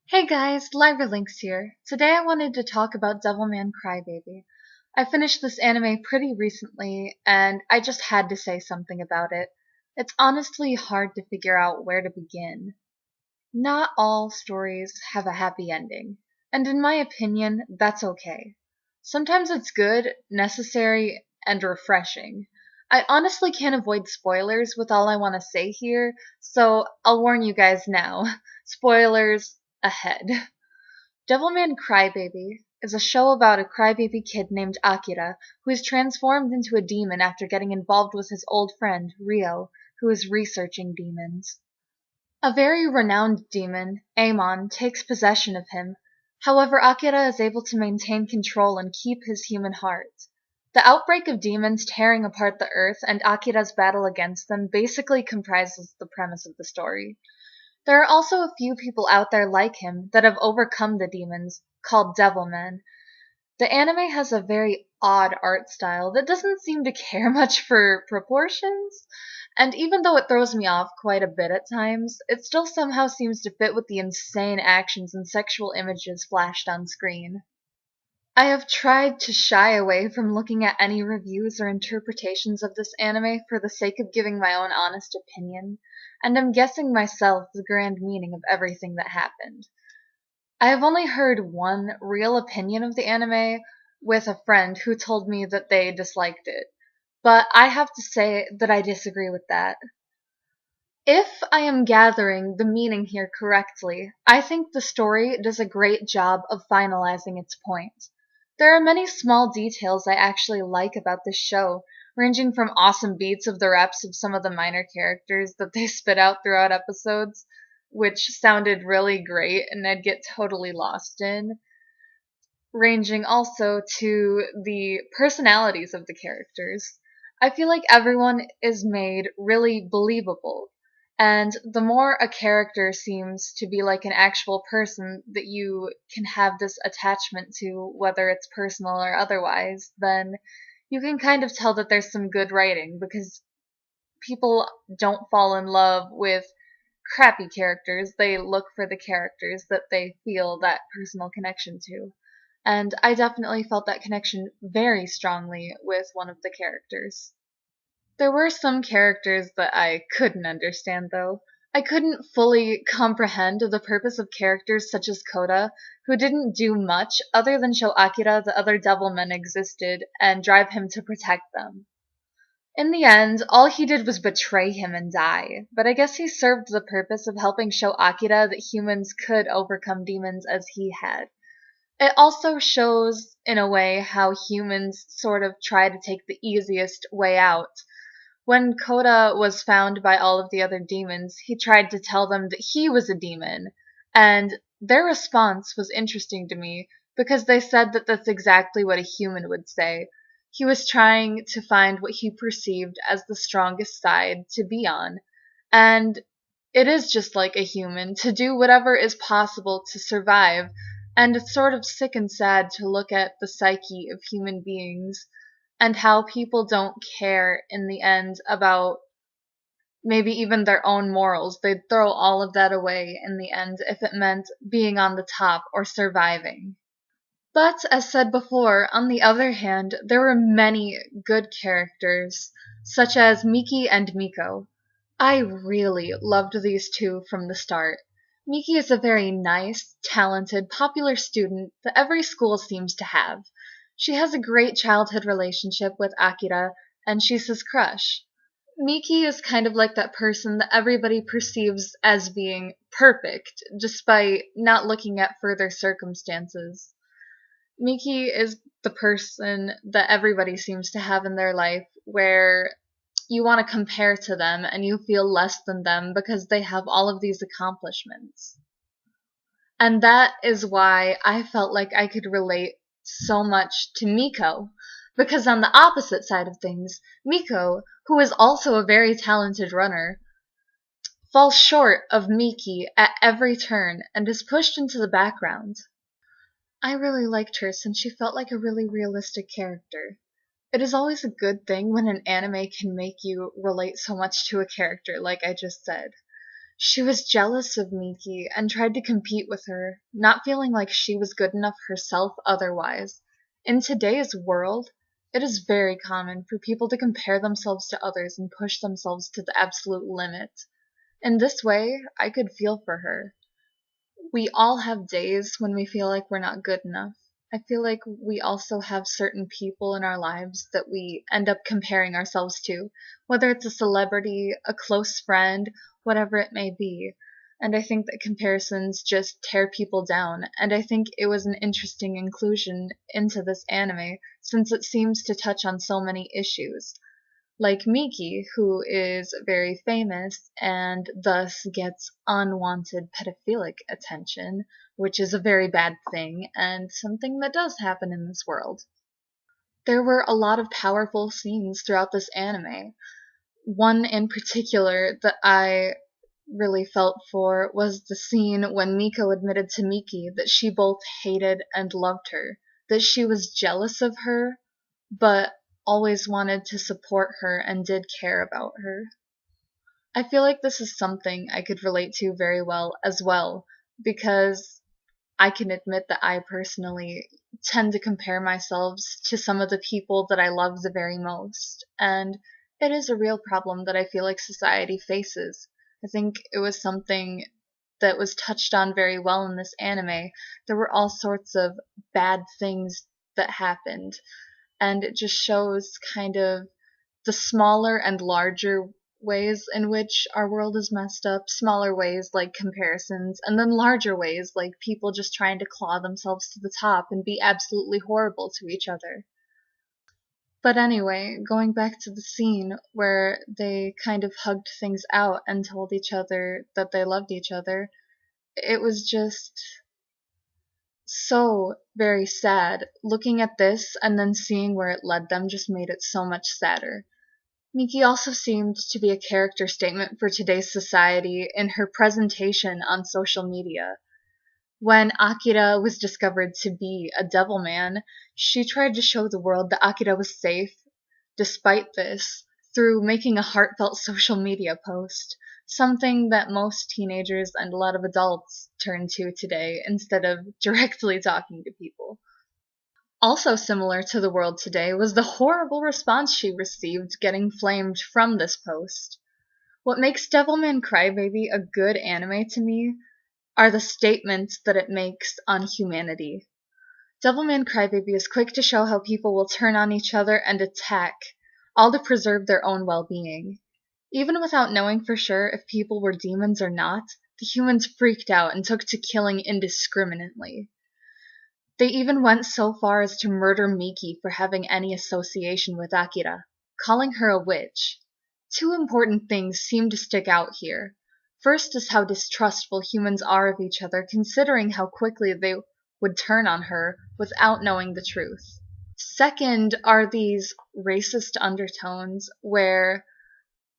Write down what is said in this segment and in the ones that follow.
Hey guys, Lyra Linx here. Today I wanted to talk about Devilman Crybaby. I finished this anime pretty recently, and I just had to say something about it. It's honestly hard to figure out where to begin. Not all stories have a happy ending, and in my opinion, that's okay. Sometimes it's good, necessary, and refreshing. I honestly can't avoid spoilers with all I want to say here, so I'll warn you guys now. Spoilers ahead. Devilman Crybaby is a show about a crybaby kid named Akira who is transformed into a demon after getting involved with his old friend, Rio, who is researching demons. A very renowned demon, Amon, takes possession of him. However, Akira is able to maintain control and keep his human heart. The outbreak of demons tearing apart the earth and Akira's battle against them basically comprises the premise of the story. There are also a few people out there like him that have overcome the demons, called Devilmen. The anime has a very odd art style that doesn't seem to care much for proportions, and even though it throws me off quite a bit at times, it still somehow seems to fit with the insane actions and sexual images flashed on screen. I have tried to shy away from looking at any reviews or interpretations of this anime for the sake of giving my own honest opinion, and am guessing myself the grand meaning of everything that happened. I have only heard one real opinion of the anime with a friend who told me that they disliked it, but I have to say that I disagree with that. If I am gathering the meaning here correctly, I think the story does a great job of finalizing its point. There are many small details I actually like about this show, ranging from awesome beats of the reps of some of the minor characters that they spit out throughout episodes, which sounded really great and I'd get totally lost in, ranging also to the personalities of the characters. I feel like everyone is made really believable, and the more a character seems to be like an actual person that you can have this attachment to, whether it's personal or otherwise, then you can kind of tell that there's some good writing because people don't fall in love with crappy characters. They look for the characters that they feel that personal connection to. And I definitely felt that connection very strongly with one of the characters. There were some characters that I couldn't understand, though. I couldn't fully comprehend the purpose of characters such as Koda, who didn't do much other than show Akira the other Devilmen existed and drive him to protect them. In the end, all he did was betray him and die, but I guess he served the purpose of helping show Akira that humans could overcome demons as he had. It also shows, in a way, how humans sort of try to take the easiest way out. When Koda was found by all of the other demons, he tried to tell them that he was a demon, and their response was interesting to me because they said that that's exactly what a human would say. He was trying to find what he perceived as the strongest side to be on, and it is just like a human to do whatever is possible to survive, and it's sort of sick and sad to look at the psyche of human beings and how people don't care in the end about maybe even their own morals. They'd throw all of that away in the end if it meant being on the top or surviving. But, as said before, on the other hand, there were many good characters, such as Miki and Miko. I really loved these two from the start. Miki is a very nice, talented, popular student that every school seems to have. She has a great childhood relationship with Akira, and she's his crush. Miki is kind of like that person that everybody perceives as being perfect, despite not looking at further circumstances. Miki is the person that everybody seems to have in their life where you want to compare to them and you feel less than them because they have all of these accomplishments. And that is why I felt like I could relate so much to Miko. Because on the opposite side of things, Miko, who is also a very talented runner, falls short of Miki at every turn and is pushed into the background. I really liked her since she felt like a really realistic character. It is always a good thing when an anime can make you relate so much to a character, like I just said. She was jealous of Miki and tried to compete with her, not feeling like she was good enough herself otherwise. In today's world, it is very common for people to compare themselves to others and push themselves to the absolute limit. In this way, I could feel for her. We all have days when we feel like we're not good enough. I feel like we also have certain people in our lives that we end up comparing ourselves to, whether it's a celebrity, a close friend, whatever it may be. And I think that comparisons just tear people down, and I think it was an interesting inclusion into this anime since it seems to touch on so many issues like Miki, who is very famous and thus gets unwanted pedophilic attention, which is a very bad thing and something that does happen in this world. There were a lot of powerful scenes throughout this anime. One in particular that I really felt for was the scene when Miko admitted to Miki that she both hated and loved her, that she was jealous of her, but always wanted to support her and did care about her. I feel like this is something I could relate to very well as well, because I can admit that I personally tend to compare myself to some of the people that I love the very most, and it is a real problem that I feel like society faces. I think it was something that was touched on very well in this anime. There were all sorts of bad things that happened, and it just shows kind of the smaller and larger ways in which our world is messed up, smaller ways like comparisons, and then larger ways like people just trying to claw themselves to the top and be absolutely horrible to each other. But anyway, going back to the scene where they kind of hugged things out and told each other that they loved each other, it was just so very sad. Looking at this and then seeing where it led them just made it so much sadder. Miki also seemed to be a character statement for today's society in her presentation on social media. When Akira was discovered to be a Devilman, she tried to show the world that Akira was safe despite this through making a heartfelt social media post, something that most teenagers and a lot of adults turn to today instead of directly talking to people. Also similar to the world today was the horrible response she received getting flamed from this post. What makes Devilman Crybaby a good anime to me are the statements that it makes on humanity. Devilman Crybaby is quick to show how people will turn on each other and attack, all to preserve their own well-being. Even without knowing for sure if people were demons or not, the humans freaked out and took to killing indiscriminately. They even went so far as to murder Miki for having any association with Akira, calling her a witch. Two important things seem to stick out here. First is how distrustful humans are of each other, considering how quickly they would turn on her without knowing the truth. Second are these racist undertones where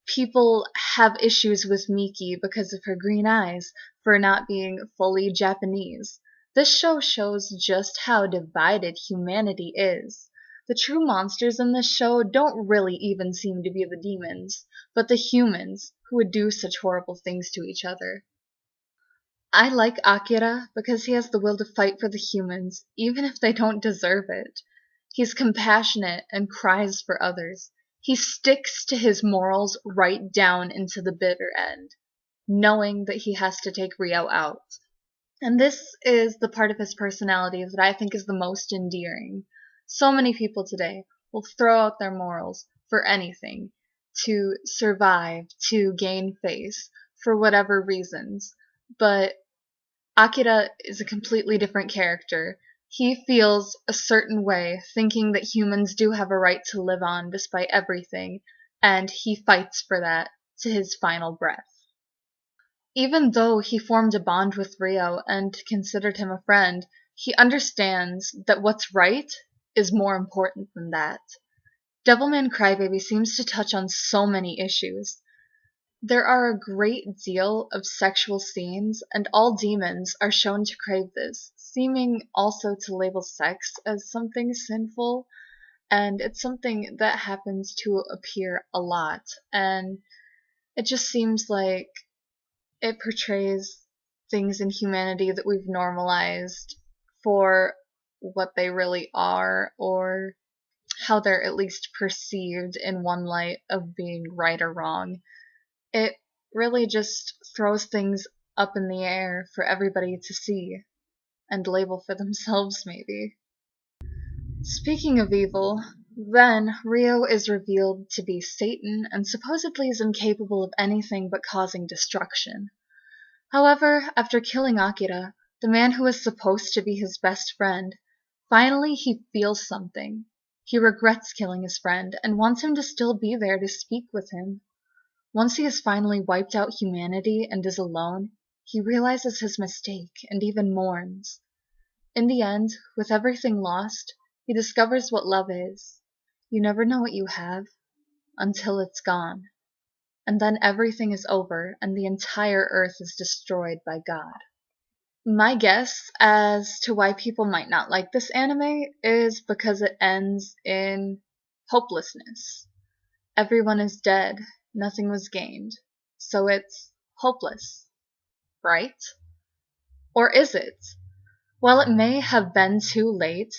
people have issues with Miki because of her green eyes, for not being fully Japanese. This show shows just how divided humanity is. The true monsters in this show don't really even seem to be the demons, but the humans who would do such horrible things to each other. I like Akira because he has the will to fight for the humans, even if they don't deserve it. He's compassionate and cries for others. He sticks to his morals right down into the bitter end, knowing that he has to take Rio out. And this is the part of his personality that I think is the most endearing. So many people today will throw out their morals for anything, to survive, to gain face, for whatever reasons. But Akira is a completely different character. He feels a certain way, thinking that humans do have a right to live on despite everything, and he fights for that to his final breath. Even though he formed a bond with Rio and considered him a friend, he understands that what's right is more important than that. Devilman Crybaby seems to touch on so many issues. There are a great deal of sexual scenes, and all demons are shown to crave this, seeming also to label sex as something sinful, and it's something that happens to appear a lot, and it just seems like it portrays things in humanity that we've normalized for what they really are, or how they're at least perceived in one light of being right or wrong. It really just throws things up in the air for everybody to see and label for themselves, maybe. Speaking of evil, then Rio is revealed to be Satan and supposedly is incapable of anything but causing destruction. However, after killing Akira, the man who was supposed to be his best friend, finally he feels something. He regrets killing his friend and wants him to still be there to speak with him. Once he has finally wiped out humanity and is alone, he realizes his mistake and even mourns. In the end, with everything lost, he discovers what love is. You never know what you have until it's gone. And then everything is over and the entire earth is destroyed by God. My guess as to why people might not like this anime is because it ends in hopelessness. Everyone is dead, nothing was gained, so it's hopeless, right? Or is it? While it may have been too late,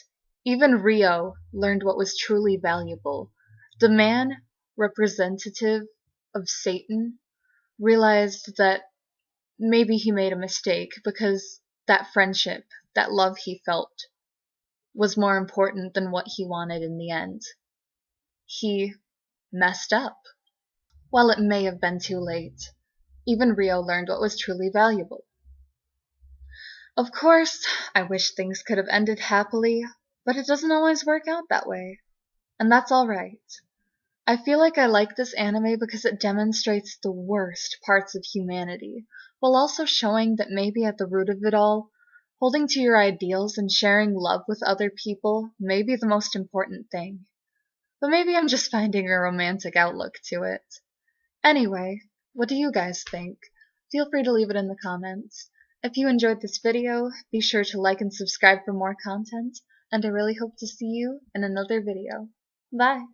even Rio learned what was truly valuable. The man, representative of Satan, realized that maybe he made a mistake because that friendship, that love he felt, was more important than what he wanted in the end. He messed up. While it may have been too late, even Rio learned what was truly valuable. Of course, I wish things could have ended happily, but it doesn't always work out that way. And that's alright. I feel like I like this anime because it demonstrates the worst parts of humanity, while also showing that maybe at the root of it all, holding to your ideals and sharing love with other people may be the most important thing. But maybe I'm just finding a romantic outlook to it. Anyway, what do you guys think? Feel free to leave it in the comments. If you enjoyed this video, be sure to like and subscribe for more content, and I really hope to see you in another video. Bye!